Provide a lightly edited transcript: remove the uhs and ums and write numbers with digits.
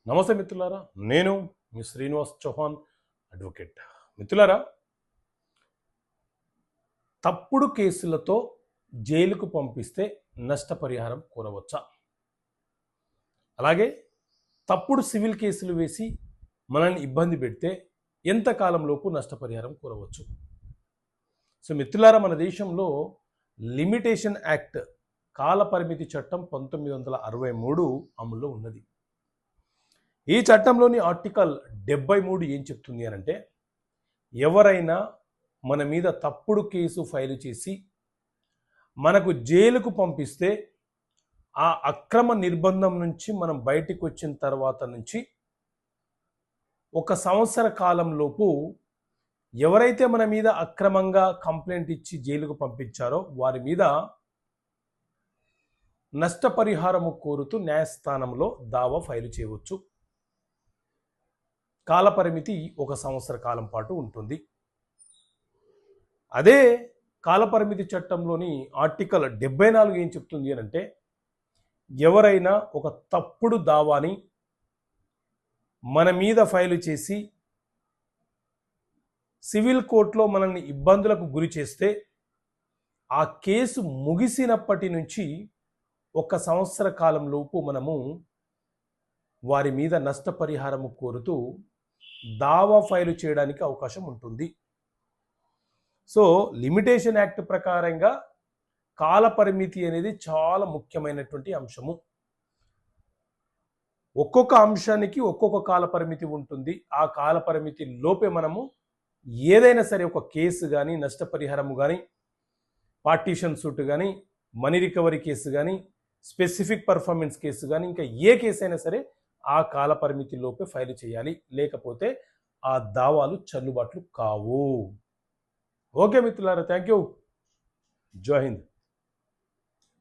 నమస్తే మిత్రులారా, నేను మీ శ్రీనివాస్ చౌహాన్ అడ్వకేట్. మిత్రులారా, తప్పుడు కేసులతో జైలుకు పంపిస్తే నష్టపరిహారం కోరవచ్చా? అలాగే తప్పుడు సివిల్ కేసులు వేసి మనల్ని ఇబ్బంది పెడితే ఎంత కాలంలోపు నష్టపరిహారం కోరవచ్చు? సో మిత్రులారా, మన దేశంలో లిమిటేషన్ యాక్ట్ కాలపరిమితి చట్టం 1963 అమల్లో ఉన్నది. ఈ చట్టంలోని ఆర్టికల్ 73 ఏం చెప్తుంది అనంటే, ఎవరైనా మన మీద తప్పుడు కేసు ఫైలు చేసి మనకు జైలుకు పంపిస్తే ఆ అక్రమ నిర్బంధం నుంచి మనం బయటికి వచ్చిన తర్వాత నుంచి 1 సంవత్సర కాలంలోపు ఎవరైతే మన మీద అక్రమంగా కంప్లైంట్ ఇచ్చి జైలుకు పంపించారో వారి మీద నష్టపరిహారము కోరుతూ న్యాయస్థానంలో దావా ఫైలు చేయవచ్చు. కాలపరిమితి 1 సంవత్సర కాలం పాటు ఉంటుంది. అదే కాలపరిమితి చట్టంలోని ఆర్టికల్ 74 ఏం చెప్తుంది అనంటే, ఎవరైనా ఒక తప్పుడు దావాని మన మీద ఫైలు చేసి సివిల్ కోర్టులో మనల్ని ఇబ్బందులకు గురి చేస్తే ఆ కేసు ముగిసినప్పటి నుంచి 1 సంవత్సర కాలంలోపు మనము వారి మీద నష్టపరిహారము కోరుతూ దావా ఫైలు చేయడానికి అవకాశం ఉంటుంది. సో లిమిటేషన్ యాక్ట్ ప్రకారంగా కాలపరిమితి అనేది చాలా ముఖ్యమైనటువంటి అంశము. ఒక్కొక్క అంశానికి ఒక్కొక్క కాలపరిమితి ఉంటుంది. ఆ కాలపరిమితి లోపే మనము ఏదైనా సరే ఒక కేసు కానీ, నష్టపరిహారము కానీ, పార్టీషన్ సూట్ కానీ, మనీ రికవరీ కేసు కానీ, స్పెసిఫిక్ పర్ఫార్మెన్స్ కేసు కానీ, ఇంకా ఏ కేసు అయినా సరే ఆ కాలపరిమితి లోపే ఫైల్ చేయాలి. లేకపోతే ఆ దావాలు చెల్లుబాట్లు కావు. ఓకే మిత్రులారా, థ్యాంక్ యూ. జై హింద్.